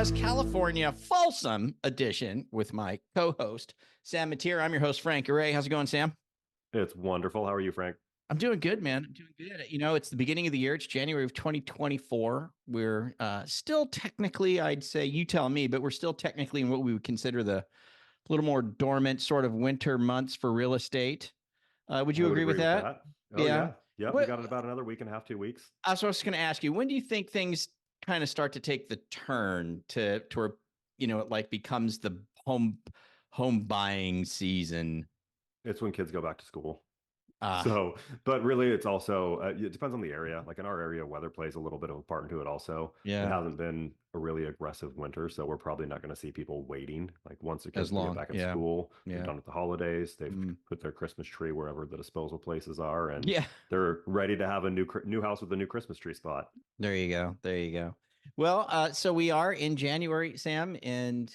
Podcast, California, Folsom edition with my co-host, Sam Metteer. I'm your host, Frank Garay. How's it going, Sam? It's wonderful. How are you, Frank? I'm doing good, man. I'm doing good. You know, it's the beginning of the year. It's January of 2024. We're still technically, I'd say, you tell me, but we're still technically in what we would consider the little more dormant sort of winter months for real estate. Would you agree with that? Oh, Yeah. yeah. We got it about another week and a half, 2 weeks. I was just going to ask you, when do you think things kind of start to take the turn to where, you know, it like becomes the home buying season? It's when kids go back to school. So, but really, it's also, it depends on the area. Like in our area, weather plays a little bit of a part into it also. Yeah. It hasn't been a really aggressive winter, so we're probably not going to see people waiting. Like once the kids get back in school, they're done with the holidays, they've put their Christmas tree wherever the disposal places are, and they're ready to have a new house with a new Christmas tree spot. There you go. There you go. Well, so we are in January, Sam, and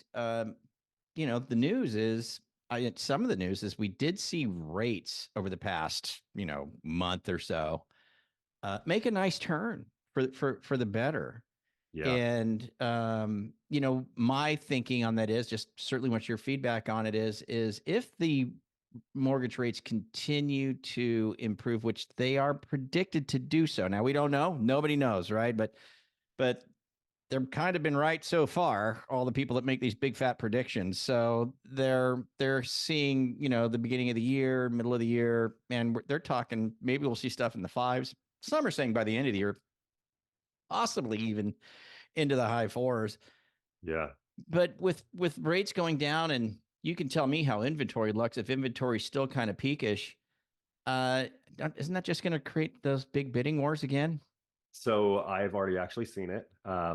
you know, the news is, some of the news is we did see rates over the past, you know, month or so make a nice turn for the better. Yeah. And you know, my thinking on that is just certainly what your feedback on it is if the mortgage rates continue to improve, which they are predicted to do so. Now we don't know, nobody knows, right? But they've kind of been right so far, all the people that make these big fat predictions. So they're seeing, you know, the beginning of the year, middle of the year, and they're talking, maybe we'll see stuff in the fives. Some are saying by the end of the year, possibly even into the high fours. Yeah. But with rates going down, and you can tell me how inventory looks, if inventory's still kind of peakish, isn't that just going to create those big bidding wars again? So I've already actually seen it.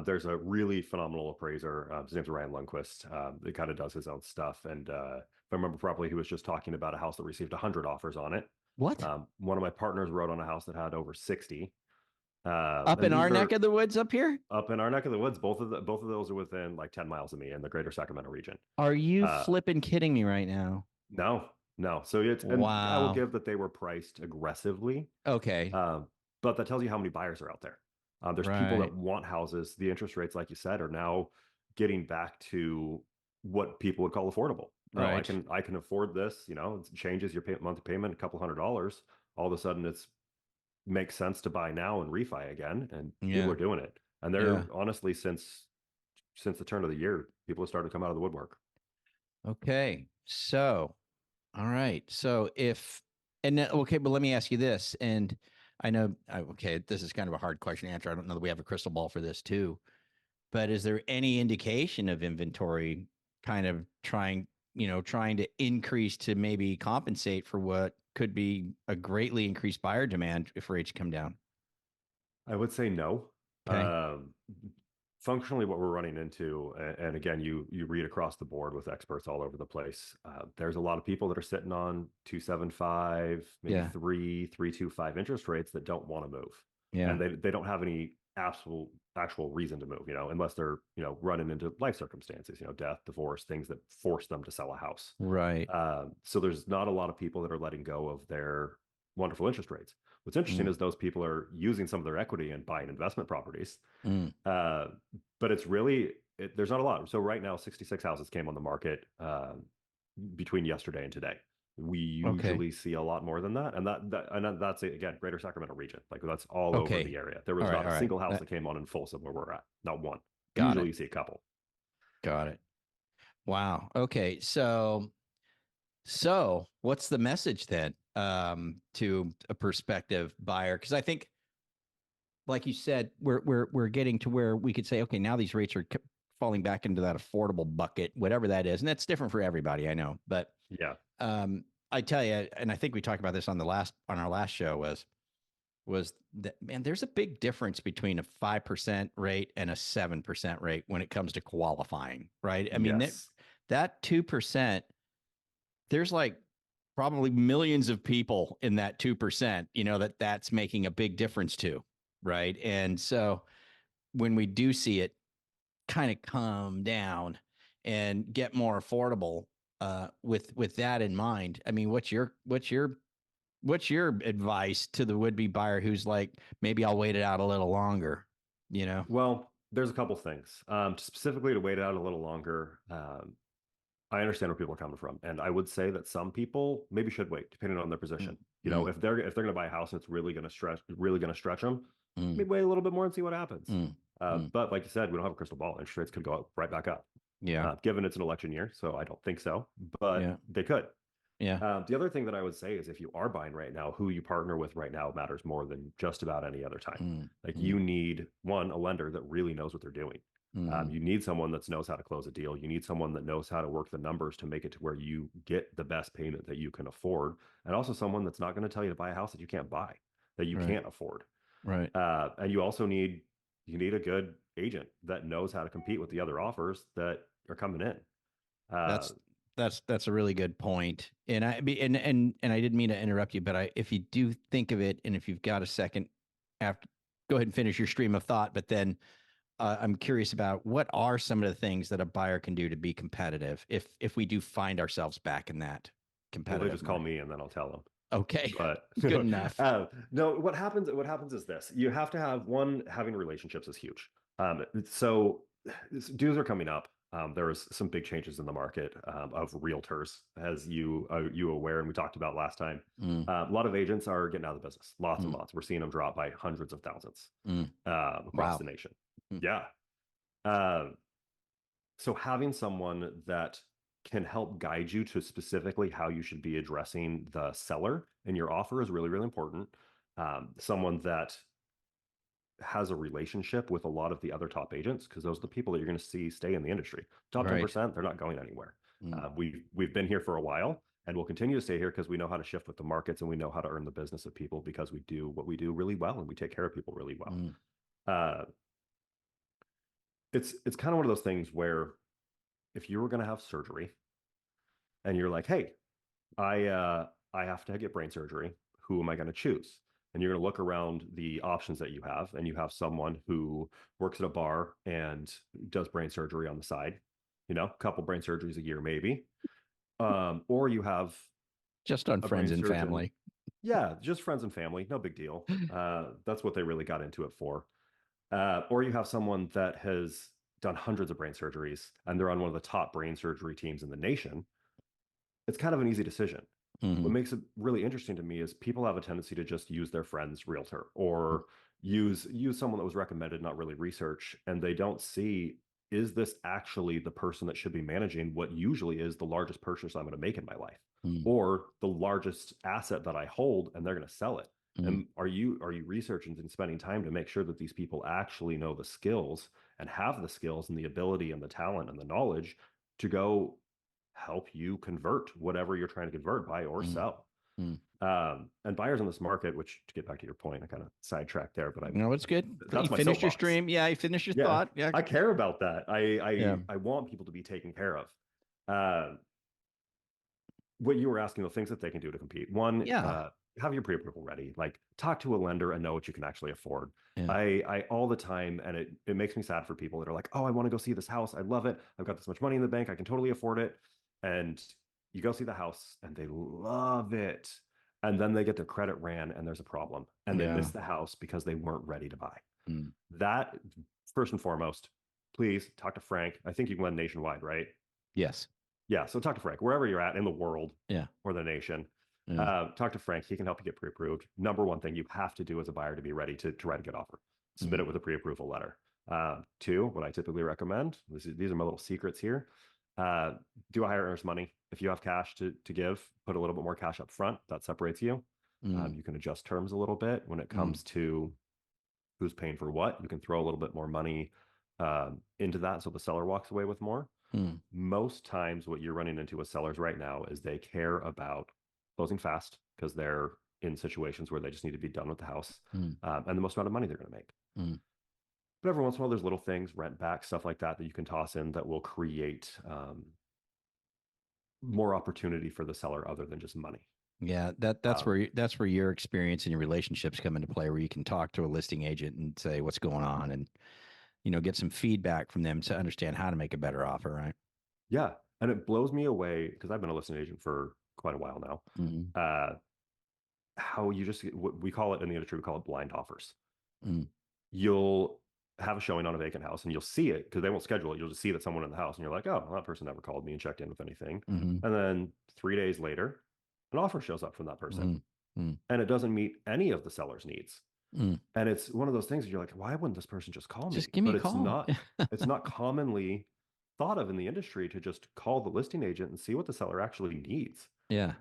There's a really phenomenal appraiser. His name's Ryan Lundquist. He kind of does his own stuff. And if I remember properly, he was just talking about a house that received 100 offers on it. What? One of my partners wrote on a house that had over 60. Up in our neck of the woods up here? Up in our neck of the woods. Both of those are within like 10 miles of me in the greater Sacramento region. Are you flipping kidding me right now? No. So it's, and I will give that they were priced aggressively. Okay. But that tells you how many buyers are out there. There's people that want houses. The interest rates, like you said, are now getting back to what people would call affordable. Right. I can afford this. You know, it changes your monthly payment a couple $100. All of a sudden, it's makes sense to buy now and refi again, and people are doing it. And they're honestly, since the turn of the year, people have started to come out of the woodwork. Okay, so all right, so okay, but let me ask you this, and I know, okay, this is kind of a hard question to answer. I don't know that we have a crystal ball for this too, but is there any indication of inventory kind of trying to increase to maybe compensate for what could be a greatly increased buyer demand if rates come down? I would say no. Okay. Functionally, what we're running into, and again, you read across the board with experts all over the place. There's a lot of people that are sitting on 2.75, maybe 3.25 interest rates that don't want to move. Yeah. And they don't have any actual reason to move, you know, unless they're, you know, running into life circumstances, you know, death, divorce, things that force them to sell a house. Right. So there's not a lot of people that are letting go of their wonderful interest rates. What's interesting is those people are using some of their equity and buying investment properties. But it's really, there's not a lot. So right now, 66 houses came on the market between yesterday and today. We usually see a lot more than that. And that's again, greater Sacramento region. Like that's all over the area. There was not a single house that came on in Folsom where we're at. Not one. Usually you see a couple. Got it. Wow. Okay. So what's the message then to a prospective buyer? Because I think, like you said, we're getting to where we could say, okay, now these rates are falling back into that affordable bucket, whatever that is, and that's different for everybody, I know. But I tell you, and I think we talked about this on our last show was that, man, there's a big difference between a 5% rate and a 7% rate when it comes to qualifying, right? I mean, that 2%. There's like probably millions of people in that 2%, you know, that's making a big difference too. Right. And so when we do see it kind of come down and get more affordable, with that in mind, I mean, what's your advice to the would-be buyer who's like, maybe I'll wait it out a little longer, you know? Well, there's a couple things. Specifically to wait it out a little longer. I understand where people are coming from, and I would say that some people maybe should wait, depending on their position. Mm, You know, mm, if they're going to buy a house and it's really going to stretch them, mm, maybe wait a little bit more and see what happens. mm, mm. But like you said, we don't have a crystal ball. Interest rates could go up, right back up. Yeah. Given it's an election year, so I don't think so, but Yeah. they could. Yeah. The other thing that I would say is if you are buying right now, who you partner with right now matters more than just about any other time. Mm, Like mm, you need one, a lender that really knows what they're doing. mm. You need someone that knows how to close a deal. You need someone that knows how to work the numbers to make it to where you get the best payment that you can afford. And also someone that's not going to tell you to buy a house that you can't buy, that you Right. can't afford. Right. And you also need a good agent that knows how to compete with the other offers that are coming in. Uh, That's that's a really good point. And I didn't mean to interrupt you, but if you do think of it, and if you've got a second after, go ahead and finish your stream of thought. But then I'm curious about what are some of the things that a buyer can do to be competitive if we do find ourselves back in that well, they competitive just call market. me and then I'll tell them. Okay, But good enough. no, what happens is this. You have to have one, having relationships is huge. So dues are coming up. There was some big changes in the market of realtors, as you aware, and we talked about last time. Mm, A lot of agents are getting out of the business, lots and mm, lots. We're seeing them drop by hundreds of thousands mm. across Wow. the nation. Mm, Yeah. Uh, so having someone that can help guide you to specifically how you should be addressing the seller in your offer is really, really important. Someone that has a relationship with a lot of the other top agents, because those are the people that you're going to see stay in the industry. Top right. 10%, they're not going anywhere. Mm, We've been here for a while, and we'll continue to stay here because we know how to shift with the markets and we know how to earn the business of people because we do what we do really well and we take care of people really well. mm, Uh, it's kind of one of those things where if you were going to have surgery and you're like, hey, I have to get brain surgery. Who am I going to choose? And you're going to look around the options that you have, and you have someone who works at a bar and does brain surgery on the side, a couple brain surgeries a year, maybe. Or you have just on a friends brain and surgeon. family. Yeah, just friends and family, no big deal. That's what they really got into it for. Or you have someone that has done hundreds of brain surgeries and they're on one of the top brain surgery teams in the nation. It's kind of an easy decision. What Mm, makes it really interesting to me is people have a tendency to just use their friend's realtor or use someone that was recommended, not really research, and they don't see, is this actually the person that should be managing what usually is the largest purchase I'm going to make in my life mm, or the largest asset that I hold and they're going to sell it? mm, And are you researching and spending time to make sure that these people actually know the skills and have the skills and the ability and the talent and the knowledge to go help you convert whatever you're trying to convert, buy or mm, sell? mm. And buyers in this market, which, to get back to your point, I kind of sidetracked there, but No, it's good. You that's my finished your soapbox. stream. Yeah, you finished your Yeah, thought. Yeah. I care about that. I Yeah. I I want people to be taken care of. Uh, what you were asking, the things that they can do to compete. One, Yeah. have your pre-approval ready. Like talk to a lender and know what you can actually afford. Yeah. I all the time, and it makes me sad for people that are like, oh, I want to go see this house. I love it. I've got this much money in the bank. I can totally afford it. And you go see the house and they love it. And then they get their credit ran and there's a problem and they Yeah. miss the house because they weren't ready to buy. Mm. That, first and foremost, please talk to Frank. I think you can lend nationwide, right? Yes. Yeah, so talk to Frank wherever you're at in the world Yeah. or the nation. Yeah. Talk to Frank. He can help you get pre-approved. Number one thing you have to do as a buyer to be ready to write a good offer. Submit Mm. it with a pre-approval letter. Two, what I typically recommend, these are my little secrets here. Do a higher earnest money. If you have cash to give, put a little bit more cash up front. That separates you. Mm. You can adjust terms a little bit when it Mm. comes to who's paying for what. You can throw a little bit more money into that so the seller walks away with more. Mm. Most times, what you're running into with sellers right now is they care about closing fast because they're in situations where they just need to be done with the house Mm. and the most amount of money they're going to make. Mm. But every once in a while, there's little things, rent back, stuff like that, that you can toss in that will create more opportunity for the seller other than just money. Yeah, Um, that's where your experience and your relationships come into play, where you can talk to a listing agent and say what's going on, and get some feedback from them to understand how to make a better offer, right? yeah. And it blows me away because I've been a listing agent for quite a while now. Mm. How you just, what we call it in the industry, we call it blind offers. Mm. You'll have a showing on a vacant house and you'll see it because they won't schedule it. You'll just see that someone in the house and you're like, oh, well, that person never called me and checked in with anything. Mm-hmm. And then 3 days later, an offer shows up from that person Mm-hmm. and it doesn't meet any of the seller's needs. Mm. And it's one of those things you're like, why wouldn't this person just call me? Just give me but a call. it's not commonly thought of in the industry to just call the listing agent and see what the seller actually needs. Yeah.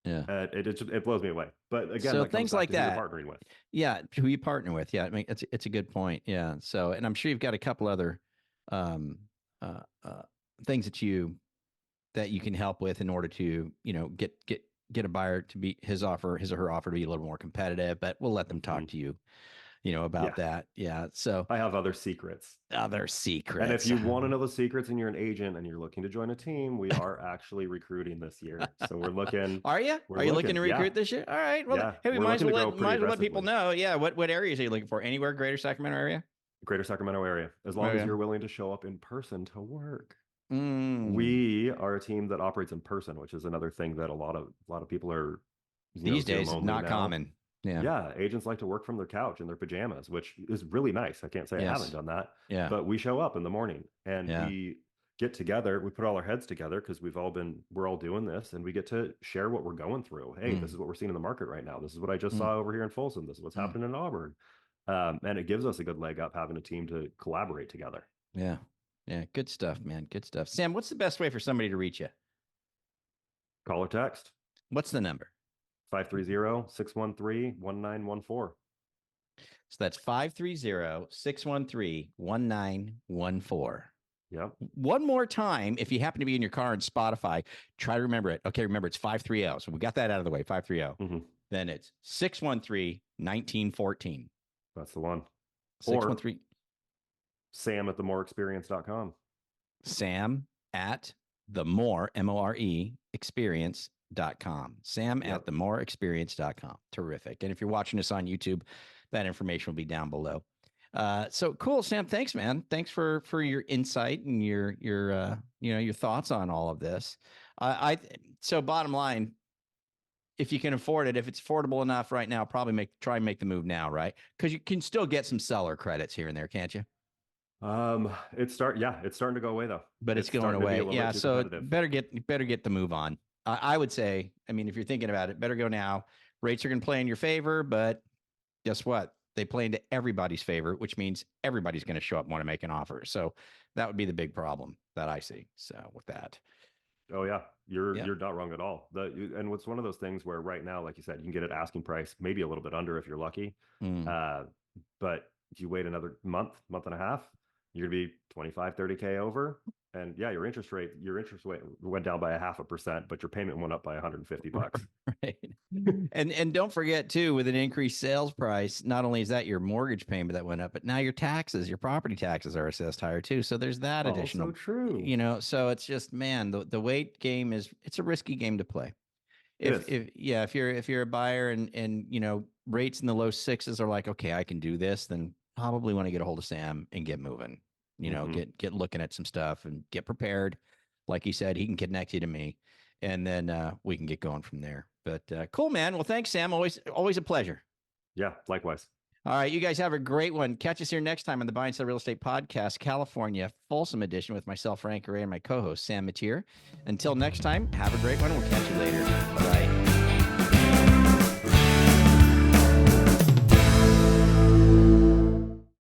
Yeah. It blows me away. But again, so that things like that, who you're partnering with. Yeah, who you partner with. Yeah, I mean, it's a good point. Yeah. So, and I'm sure you've got a couple other things that you can help with in order to, you know, get a buyer to be his or her offer to be a little more competitive. But we'll let them talk to you, you know, about that. Yeah. So I have other secrets. And if you want to know the secrets and you're an agent and you're looking to join a team, we are actually recruiting this year. So we're looking. Are you? Are you looking to recruit this year? All right. Well, hey, we might as well let people know. Yeah. What areas are you looking for? Anywhere greater Sacramento area? Greater Sacramento area. As long as you're willing to show up in person to work. Mm. We are a team that operates in person, which is another thing that a lot of people are these days not common. Yeah, agents like to work from their couch in their pajamas, which is really nice. I can't say I haven't done that. Yeah. But we show up in the morning and we get together. We put all our heads together because we're all doing this, and we get to share what we're going through. Hey, this is what we're seeing in the market right now. This is what I just saw over here in Folsom. This is what's happening in Auburn. And it gives us a good leg up having a team to collaborate together. Yeah. Yeah. Good stuff, man. Good stuff. Sam, what's the best way for somebody to reach you? Call or text. What's the number? 530-613-1914. So that's 530-613-1914. Yep. One more time, if you happen to be in your car on Spotify, try to remember it. Okay, remember it's 530. So we got that out of the way, 530. Mm-hmm. Then it's 613-1914. That's the one. 613. Sam@themoreexperience.com. Sam at the more, M-O-R-E, experience.com. Sam@themoreexperience.com. Terrific. And if you're watching us on YouTube, that information will be down below. So cool, Sam. Thanks, man. Thanks for your insight and your thoughts on all of this. So bottom line, if you can afford it, if it's affordable enough right now, probably try and make the move now, right? Because you can still get some seller credits here and there, can't you? It's starting to go away though. But it's going away. Yeah. So better get the move on. I would say, I mean, if you're thinking about it, better go now. Rates are going to play in your favor, but guess what? They play into everybody's favor, which means everybody's going to show up and want to make an offer. So that would be the big problem that I see. So with that. Oh yeah, you're not wrong at all. And it's one of those things where right now, like you said, you can get it asking price, maybe a little bit under if you're lucky. But if you wait another month and a half, you're gonna be 25, 30K over. And yeah, your interest rate went down by 0.5%, but your payment went up by $150. Right. And don't forget too, with an increased sales price, not only is that your mortgage payment that went up, but now your property taxes are assessed higher too. So there's that additional. So true. You know, so it's just, man, the wait game it's a risky game to play. If you're a buyer and you know, rates in the low sixes are like, okay, I can do this, then probably want to get a hold of Sam and get moving. You know, get looking at some stuff and get prepared. Like he said, he can connect you to me, and then we can get going from there. But cool, man. Well, thanks, Sam. Always a pleasure. Yeah, likewise. All right, you guys have a great one. Catch us here next time on the Buy and Sell Real Estate Podcast, California, Folsom edition with myself, Frank Garay, and my co-host, Sam Metteer. Until next time, have a great one. We'll catch you later. Bye.